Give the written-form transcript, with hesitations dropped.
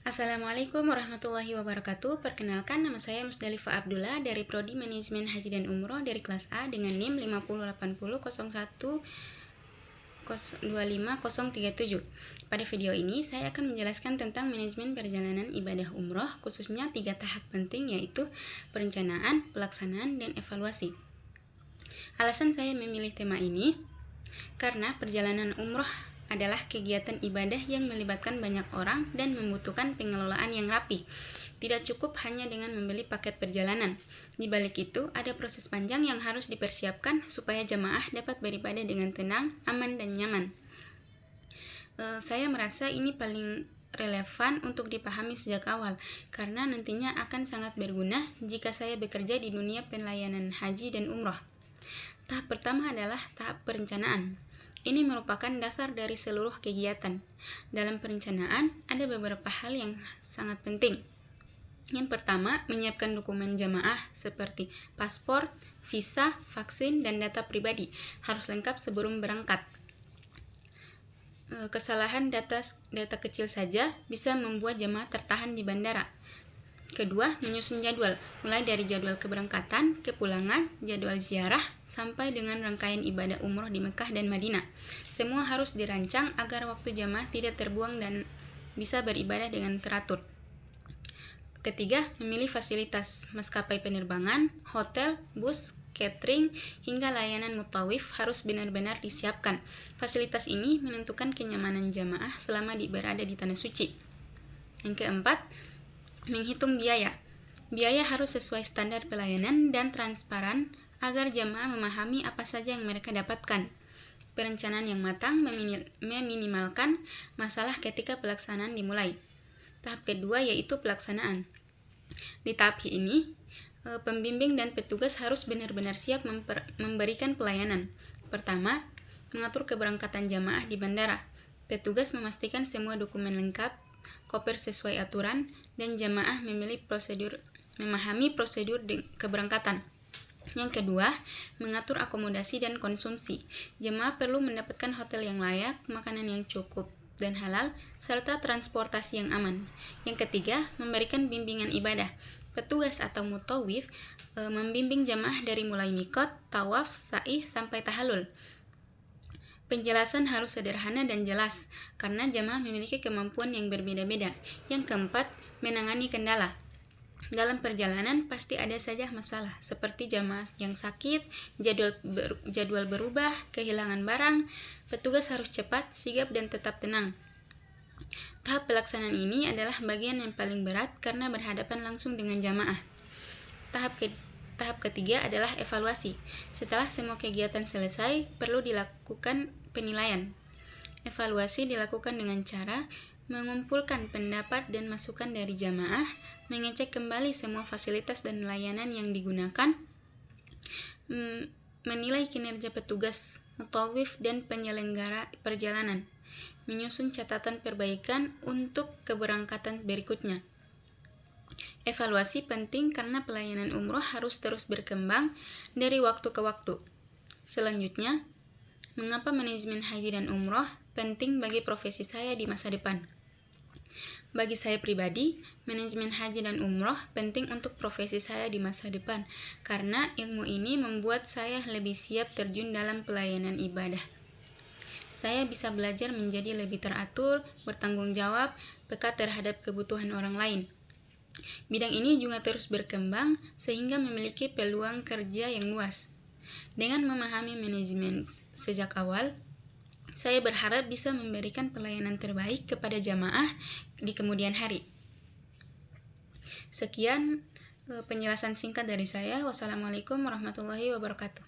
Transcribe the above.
Assalamualaikum warahmatullahi wabarakatuh. Perkenalkan, nama saya Musdalifah Abdullah dari Prodi Manajemen Haji dan Umroh dari kelas A dengan NIM 50800125037. Pada video ini saya akan menjelaskan tentang manajemen perjalanan ibadah umroh, khususnya 3 tahap penting, yaitu perencanaan, pelaksanaan, dan evaluasi. Alasan saya memilih tema ini karena perjalanan umroh adalah kegiatan ibadah yang melibatkan banyak orang dan membutuhkan pengelolaan yang rapi. Tidak cukup hanya dengan membeli paket perjalanan. Di balik itu, ada proses panjang yang harus dipersiapkan supaya jamaah dapat beribadah dengan tenang, aman, dan nyaman. Saya merasa ini paling relevan untuk dipahami sejak awal, karena nantinya akan sangat berguna jika saya bekerja di dunia pelayanan haji dan umroh. Tahap pertama adalah tahap perencanaan. Ini merupakan dasar dari seluruh kegiatan. Dalam perencanaan, ada beberapa hal yang sangat penting. Yang pertama, menyiapkan dokumen jamaah seperti paspor, visa, vaksin, dan data pribadi. Harus lengkap sebelum berangkat. Kesalahan data kecil saja bisa membuat jamaah tertahan di bandara. Kedua, menyusun jadwal, mulai dari jadwal keberangkatan, kepulangan, jadwal ziarah, sampai dengan rangkaian ibadah umroh di Mekah dan Madinah. Semua harus dirancang agar waktu jamaah tidak terbuang dan bisa beribadah dengan teratur. Ketiga, memilih fasilitas maskapai penerbangan, hotel, bus, catering, hingga layanan mutawif harus benar-benar disiapkan. Fasilitas ini menentukan kenyamanan jamaah selama berada di tanah suci. Yang keempat, menghitung biaya. Biaya harus sesuai standar pelayanan dan transparan agar jamaah memahami apa saja yang mereka dapatkan. Perencanaan yang matang meminimalkan masalah ketika pelaksanaan dimulai. Tahap kedua yaitu pelaksanaan. Di tahap ini, pembimbing dan petugas harus benar-benar siap memberikan pelayanan. Pertama, mengatur keberangkatan jamaah di bandara. Petugas memastikan semua dokumen lengkap, koper sesuai aturan, dan jamaah memahami prosedur keberangkatan. Yang kedua, mengatur akomodasi dan konsumsi. Jemaah perlu mendapatkan hotel yang layak, makanan yang cukup dan halal, serta transportasi yang aman. Yang ketiga, memberikan bimbingan ibadah. Petugas atau mutawif membimbing jamaah dari mulai mikot, tawaf, sa'i, sampai tahallul. Penjelasan harus sederhana dan jelas, karena jamaah memiliki kemampuan yang berbeda-beda. Yang keempat, menangani kendala. Dalam perjalanan pasti ada saja masalah, seperti jamaah yang sakit, jadwal berubah, kehilangan barang. Petugas harus cepat, sigap, dan tetap tenang. Tahap pelaksanaan ini adalah bagian yang paling berat karena berhadapan langsung dengan jamaah. Tahap ketiga adalah evaluasi. Setelah semua kegiatan selesai, perlu dilakukan penilaian. Evaluasi dilakukan dengan cara mengumpulkan pendapat dan masukan dari jamaah, mengecek kembali semua fasilitas dan layanan yang digunakan, menilai kinerja petugas, mutawif, dan penyelenggara perjalanan, menyusun catatan perbaikan untuk keberangkatan berikutnya. Evaluasi penting karena pelayanan umroh harus terus berkembang dari waktu ke waktu. Selanjutnya, mengapa manajemen haji dan umroh penting bagi profesi saya di masa depan? Bagi saya pribadi, manajemen haji dan umroh penting untuk profesi saya di masa depan karena ilmu ini membuat saya lebih siap terjun dalam pelayanan ibadah. Saya bisa belajar menjadi lebih teratur, bertanggung jawab, peka terhadap kebutuhan orang lain. Bidang ini juga terus berkembang sehingga memiliki peluang kerja yang luas. Dengan memahami manajemen sejak awal, saya berharap bisa memberikan pelayanan terbaik kepada jamaah di kemudian hari. Sekian penjelasan singkat dari saya. Wassalamualaikum warahmatullahi wabarakatuh.